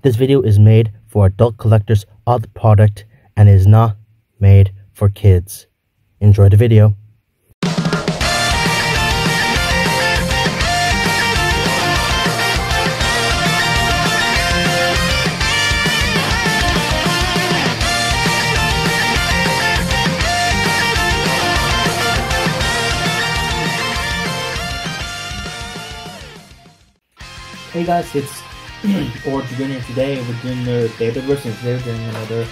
This video is made for adult collectors of the product and is not made for kids. Enjoy the video. Hey guys, it's AuraDragoon, and today we're doing the Beyblade version. Today we're doing another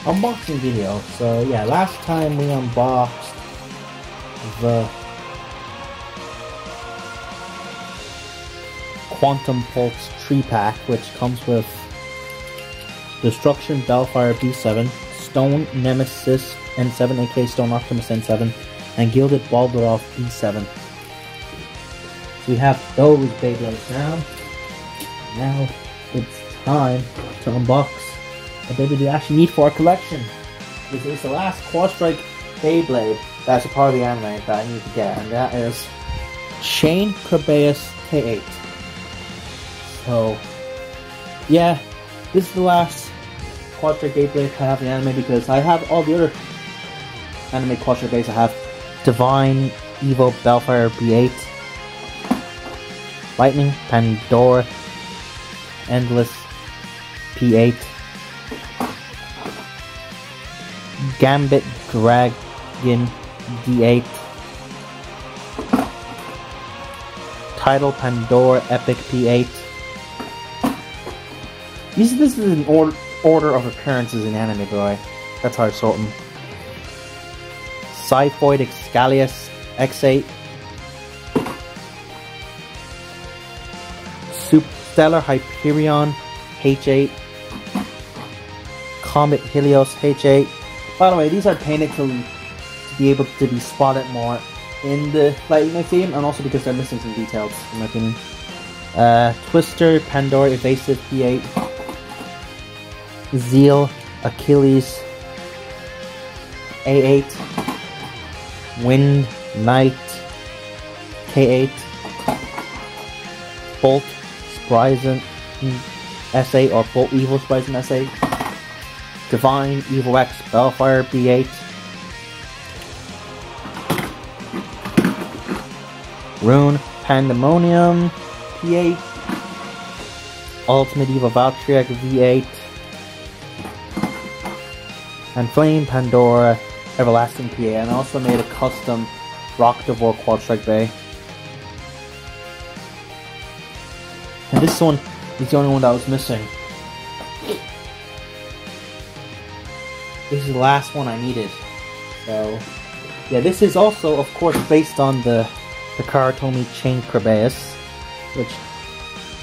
unboxing video. So yeah, last time we unboxed the Quantum Pulse 3-pack, which comes with Destruction Bellfire B7, Stone Nemesis N7, aka Stone Optimus N7, and Gilded Baldaroff B7. So we have those Beyblades now. Now it's time to unbox a Beyblade we actually need for our collection. This is the last Quad Strike Beyblade that's a part of the anime that I need to get, and that is KERBEUS K8. So yeah, this is the last Quad Strike Beyblade I have in anime, because I have all the other anime Quad Strike Beyblades. I have Divine, Evo, Bellfire B8, Lightning, Pandora, Endless P8, Gambit-Dragon D8, Title Pandora Epic P8. This is an order of appearances in anime, boy. That's how I sort them. Cyphoid Excalius X8, Stellar Hyperion H8, Comet Helios H8. By the way, these are painted to be able to be spotted more in the Lightning theme, and also because they're missing some details, in my opinion. Twister Pandora Evasive P8, Zeal Achilles A8, Wind Knight K8, Bolt Spryzen S8 or Bolt Evil Spryzen S8, Divine Evil X Bellfire B8, Rune Pandemonium P8, Ultimate Evil Valkyrie V8, and Flame Pandora Everlasting P8. And I also made a custom Rock Devore Quad Strike Bay. And this one is the only one that was missing. This is the last one I needed. So yeah, this is also of course based on the Karatomi Chain KERBEUS, which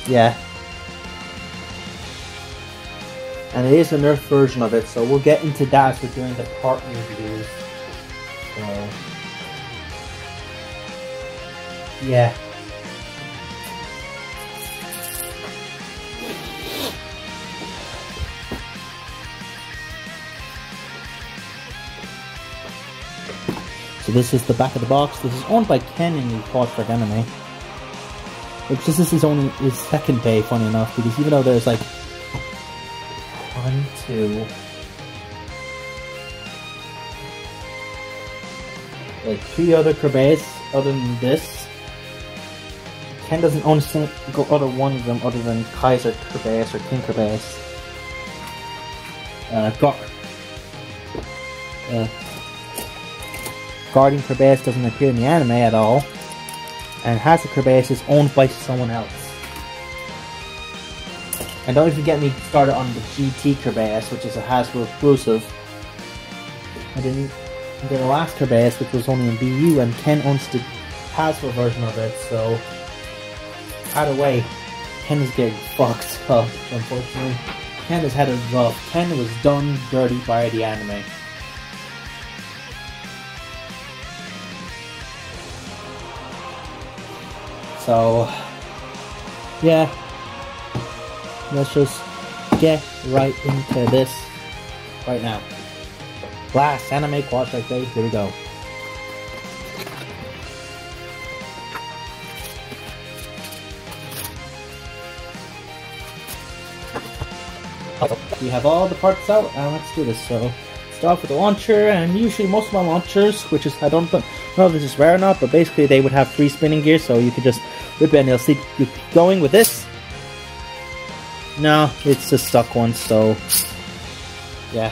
yeah, and it is a nerf version of it, so we'll get into that as we're doing the part reviews. So yeah. So this is the back of the box. This is owned by Ken in the Quad Strike anime. Which this is only his second bay, funny enough, because even though there's like 1, 2, like 3 other KERBEUS other than this, Ken doesn't own a single other one of them other than Kaiser KERBEUS or King KERBEUS. Guardian KERBEUS doesn't appear in the anime at all, and Hasbro KERBEUS is owned by someone else. And don't even get me started on the GT KERBEUS, which is a Hasbro exclusive. And then the last KERBEUS, which was only in BU, and Ken owns the Hasbro version of it, so either way, Ken is getting fucked up, unfortunately. Ken has had it rough. Ken was done dirty by the anime. So yeah, let's just get right into this right now. Last anime Quad Strike Day, here we go. We have all the parts out, and let's do this. So, start off with the launcher, and usually most of my launchers, which is, I don't know if this is rare or not, but basically they would have 3 spinning gears, so you could just rip it and you'll see you going with this. No, it's a stuck one, so yeah.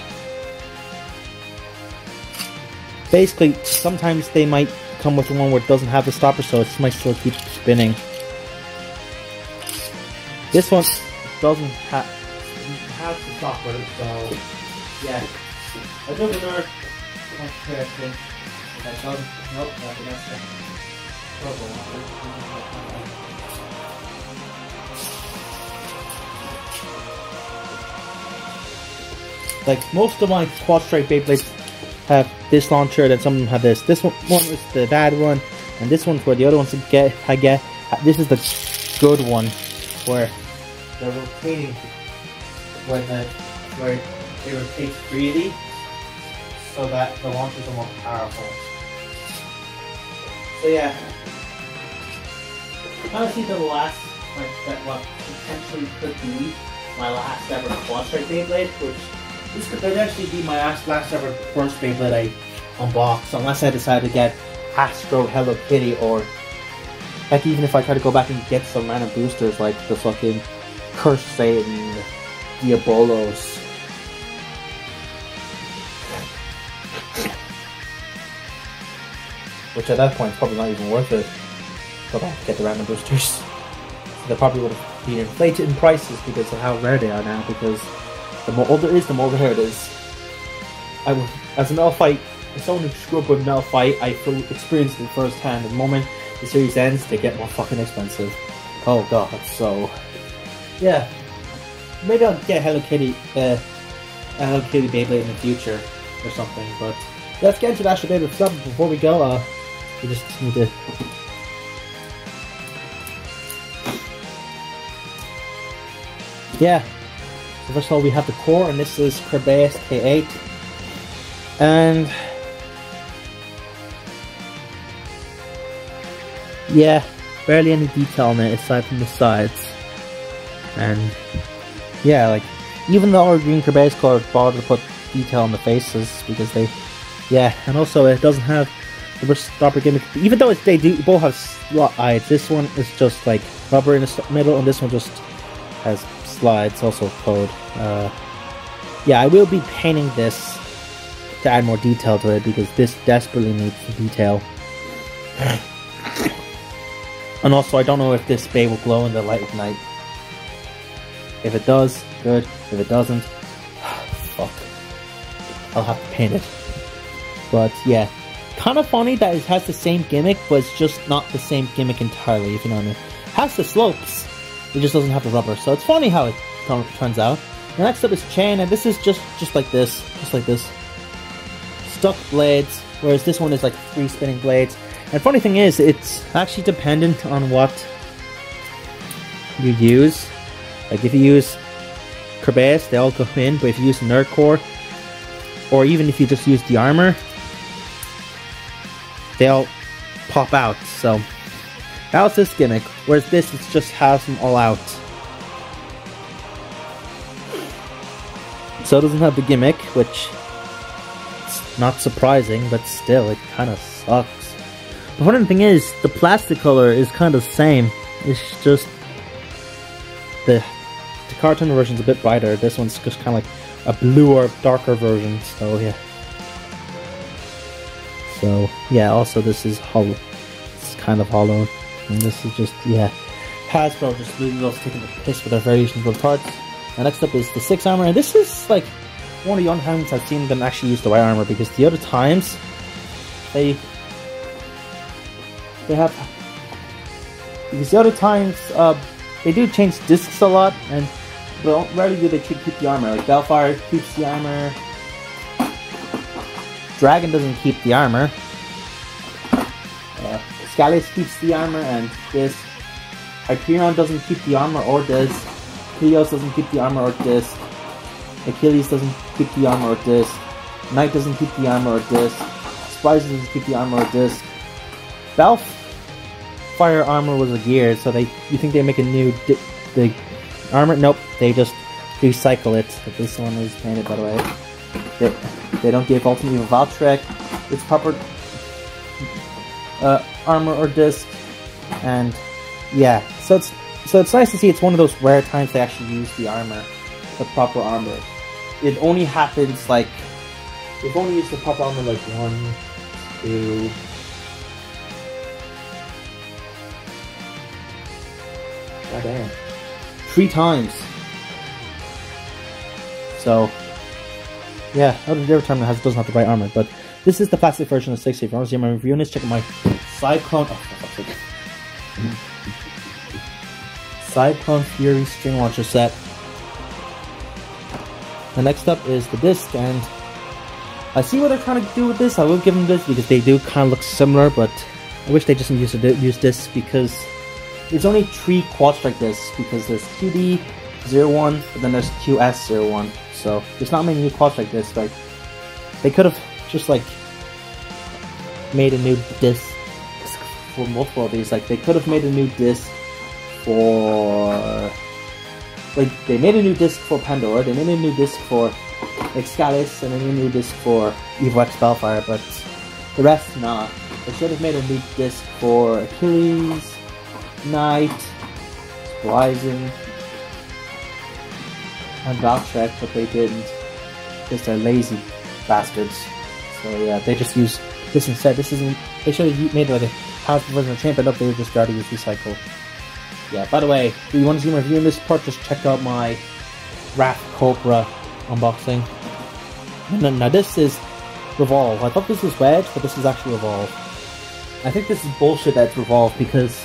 Basically, sometimes they might come with one where it doesn't have the stopper, so it might still keep spinning. This one doesn't have the stopper, so yeah. I do another thing that doesn't. Nope, that's it. Like most of my quad strike Beyblades have this launcher, then some of them have this. This one is the bad one, and this one's where the other ones get. This is the good one, where they're rotating, where it rotates freely, so that the launchers are more powerful. So yeah, kind of see the last, what potentially could be my last ever quad strike Beyblade, which this could potentially be my last ever first Beyblade I unbox, unless I decide to get Astro, Hello Kitty, or like even if I try to go back and get some random boosters like the fucking Curse Satan, Diabolos. Which at that point is probably not even worth it. Go back and get the random boosters. They probably would have been inflated in prices because of how rare they are now, because the more older it is, the more rare it is. As a Metal Fight, as someone who grew up with Metal Fight, I experienced it firsthand. The moment the series ends, they get more fucking expensive. Oh god, so yeah. Maybe I'll get Hello Kitty Beyblade in the future or something, but let's get into the Astro Beyblade stuff. Before we go, we just need to yeah. So first of all, we have the core, and this is KERBEUS K8, and yeah, barely any detail on it aside from the sides, and yeah, like even the AuraDragoon KERBEUS core bothered to put detail on the faces because they, yeah, and also it doesn't have the stopper gimmick. Even though they do both have slot eyes, this one is just like rubber in the middle, and this one just has slides, also code. Yeah, I will be painting this to add more detail to it because this desperately needs detail. And also, I don't know if this bay will glow in the light of night. If it does, good. If it doesn't, fuck. I'll have to paint it. But yeah, kind of funny that it has the same gimmick, but it's just not the same gimmick entirely, if you know what I mean. It has the slopes, it just doesn't have the rubber. So it's funny how it turns out. The next up is chain, and this is just like this. Stuck blades, whereas this one is like 3 spinning blades. And funny thing is, it's actually dependent on what you use. Like if you use KERBEUS, they all go in, but if you use Nerd Core, or even if you just use the armor, they all pop out. So that was this gimmick, whereas this is just has them all out. So it doesn't have the gimmick, which is not surprising, but still, it kind of sucks. The funny thing is, the plastic color is kind of the same. It's just the cartoon version is a bit brighter. This one's just kind of like a bluer, darker version. So yeah. So yeah. Also, this is hollow. It's kind of hollow, and this is just, yeah. Hasbro just really loves taking the piss with their variations of parts. And next up is the 6 armor, and this is like one of the only times I've seen them actually use the right armor, because the other times they have, because the other times they do change discs a lot, and well, rarely do they keep the armor. Like Bellfire keeps the armor, Dragon doesn't keep the armor, Scalius keeps the armor, and this Hyperion doesn't keep the armor or disc. Helios doesn't keep the armor or disc. Achilles doesn't keep the armor or disc. Knight doesn't keep the armor or disc. Spice doesn't keep the armor or disc. Fire armor was a gear, so you think they make a new the armor? Nope, they just recycle it. But this one is painted, by the way. They don't give Ultimate Evil Valtrek its proper armor or disc, and yeah, so it's nice to see. It's one of those rare times they actually use the armor, the proper armor. It only happens like they've only used the proper armor like 1, 2. God damn. 3 times. So, yeah, out of every time it doesn't have the right armor. But this is the plastic version of 60. If you want to see my review on this, check out my Cyclone. Oh, for fuck's sake. Cyclone Fury string launcher set. The next up is the disc, and I see what they're trying to do with this. I will give them this because they do kind of look similar, but I wish they just use this because there's only 3 quad strike discs, because there's QD01, but then there's QS01. So there's not many new quad strike discs. Like, they could have just like made a new disc for multiple of these. Like, they could have made a new disc for, like, they made a new disc for Pandora, they made a new disc for Excalibur, and a new disc for Evo X Bellfire, but the rest not. They should have made a new disc for Achilles, Knight, Rising, and Valtrek, but they didn't, because they're lazy bastards. So yeah, they just use this instead. This isn't, they should have made like a house version of Champ, but they just started with Recycle. Yeah, by the way, if you want to see my review on this part, just check out my Wrath Cobra unboxing. Now this is Revolve. I thought this was Wedge, but this is actually Revolve. I think this is bullshit that it's Revolve, because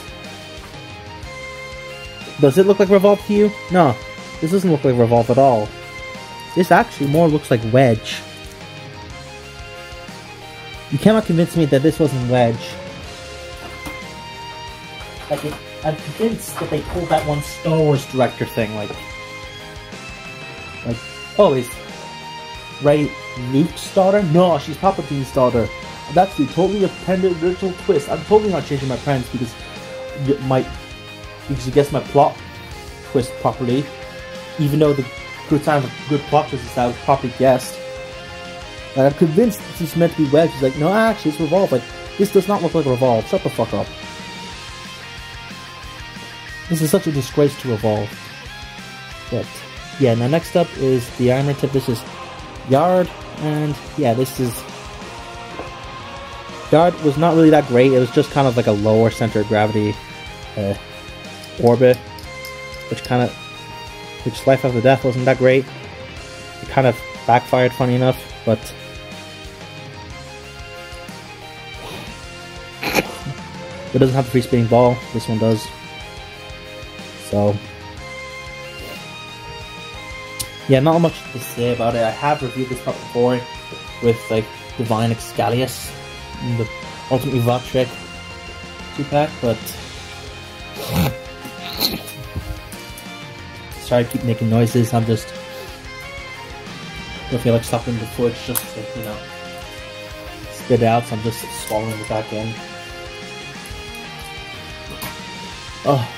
does it look like Revolve to you? No, this doesn't look like Revolve at all. This actually more looks like Wedge. You cannot convince me that this wasn't Wedge. Like, I'm convinced that they pulled that one Star Wars director thing, like, oh, is Rey Luke's daughter? No, she's Palpatine's daughter. That's the totally appended original twist. I'm totally not changing my plans because you guessed my plot twist properly, even though the good time of good plot twist is that I was properly guessed. And I'm convinced this is meant to be Wedge. She's like, no, actually, it's Revolve. Like, this does not look like Revolve. Shut the fuck up. This is such a disgrace to Revolve. But yeah, now next up is the armor tip. This is Yard, and yeah, this is Yard was not really that great. It was just kind of like a lower center of gravity orbit, which Life After Death wasn't that great. It kind of backfired, funny enough, but it doesn't have the free spinning ball. This one does. So yeah, not much to say about it. I have reviewed this part before with like Divine Excalius and the Ultimate Valtrek 2-pack, but sorry I keep making noises. I'm just don't feel like stopping the footage just to, you know, spit out, so I'm just swallowing it back in. Oh.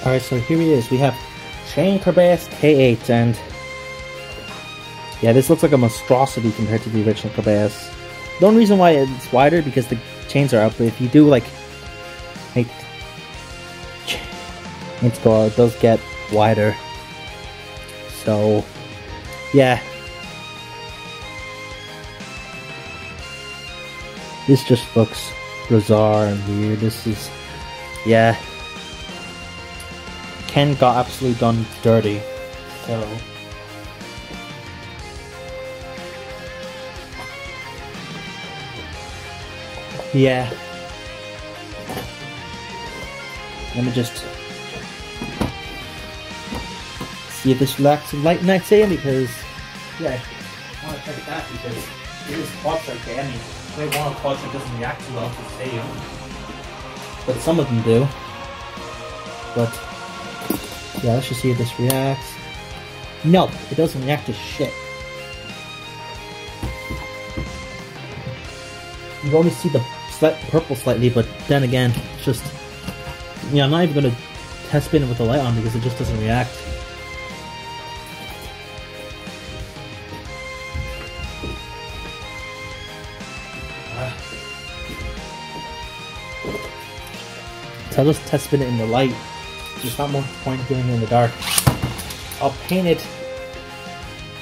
Alright, so here he is. We have Chain KERBEUS K8, and yeah, this looks like a monstrosity compared to the original KERBEUS. The only reason why it's wider because the chains are out, but if you do like make chains go out, it does get wider. So yeah, this just looks bizarre and weird. This is, yeah, Ken got absolutely done dirty. So yeah, let me just see if this reacts to light next day, because yeah, I want to check it out because it is quad strike day. I mean, maybe one of quad strike doesn't react too well to stadium, but some of them do. But yeah, let's just see if this reacts. No, it doesn't react to shit. you only see the purple slightly, but then again, it's just, I'm not even gonna test spin it with the light on because it just doesn't react. So I'll just test spin it in the light. There's not much point doing it in the dark. I'll paint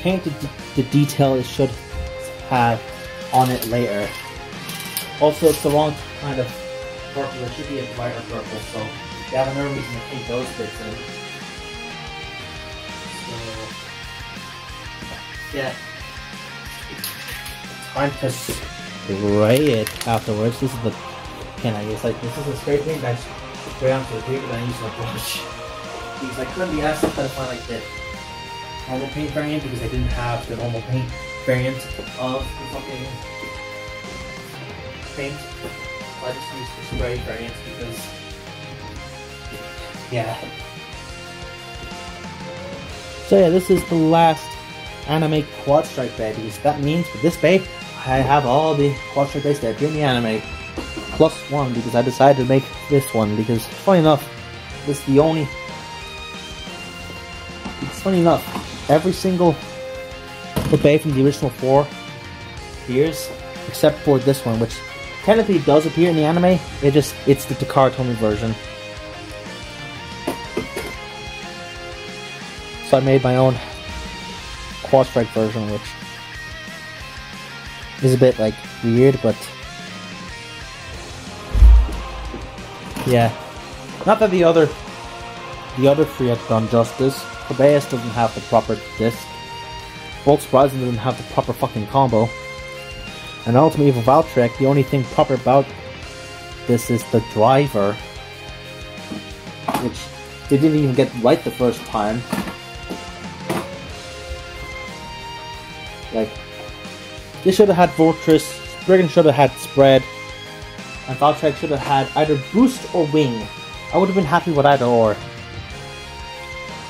the detail it should have on it later. Also, it's the wrong kind of purple. It should be a brighter purple, so you have another reason to paint those bits in. So, yeah. Time to spray it afterwards. This is the pen I use. Like, this is a spray paint I spray onto the paper and I use a brush. Because I couldn't be asked to try to find like the normal paint variant because I didn't have the normal paint variant of the fucking paint. So I just used the spray variant because, yeah. So yeah, this is the last anime quad strike bay because that means with this bay, I have all the quad strike bays that appear in the anime. Plus one because I decided to make this one because, funny enough, this is the only. It's funny enough, every single bay from the original 4 appears, except for this one, which technically does appear in the anime. It's the Takara version. So I made my own quad strike version, which is a bit like weird, but yeah. Not that the other 3 have done justice. KERBEUS doesn't have the proper disc. Bolt surprisingly doesn't have the proper fucking combo. And Ultimate Evil Valtrek, the only thing proper about this is the driver, which they didn't even get right the first time. Like, they should have had Fortress, Spriggan should have had Spread, and Valtrek should have had either Boost or Wing. I would have been happy with either or.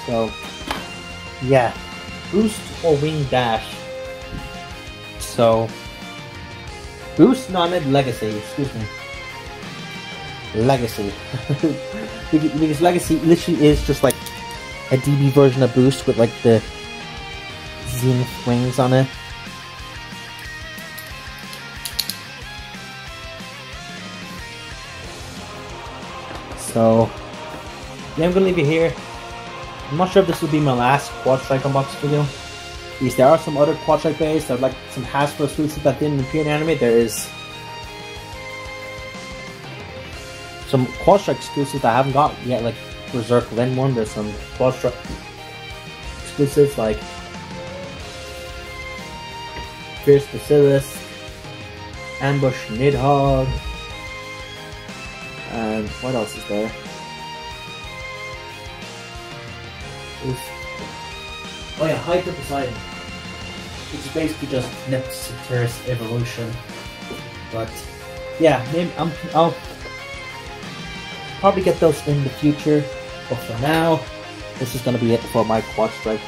So, yeah. Boost or Wing Dash. So, Boost? No, I meant Legacy, excuse me. Legacy. Because Legacy literally is just like a DB version of Boost with like the Zenith wings on it. So, yeah, I'm gonna leave it here. I'm not sure if this will be my last Quad Strike unbox video. Because there are some other Quad Strike bays that are like some Hasbro exclusives that didn't appear in anime. There is some Quad Strike exclusives that I haven't got yet, like Berserk Len 1. There's some Quad Strike exclusives like Fierce Basilisk, Ambush Nidhogg, and what else is there? Oh yeah, Hyper Poseidon, which is basically just Neptune's evolution. But yeah, maybe I'll probably get those in the future. But for now, this is gonna be it for my Quad Strike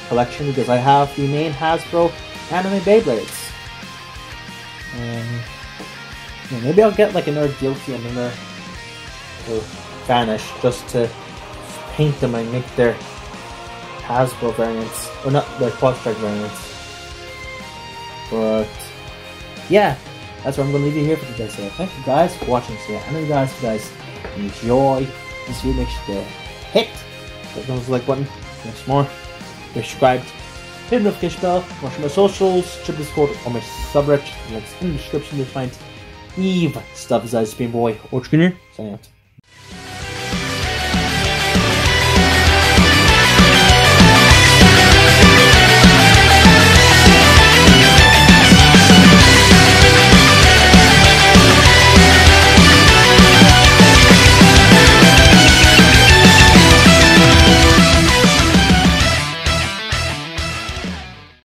collection because I have the main Hasbro anime Beyblades. Yeah, maybe I'll get like another Guilty and another Vanish just to paint them and make their Hasbro variants, or not their Quad Strike variants. But yeah, that's where I'm gonna leave you here for today. So thank you guys for watching. So yeah, I know you guys enjoy this video. Make sure to hit that like button. Next more. Subscribe. Hit the notification bell. Watch my socials. Check Discord or my subreddit. Links in the description to find Eve stuff. As I Boy AuraDragoon signing out.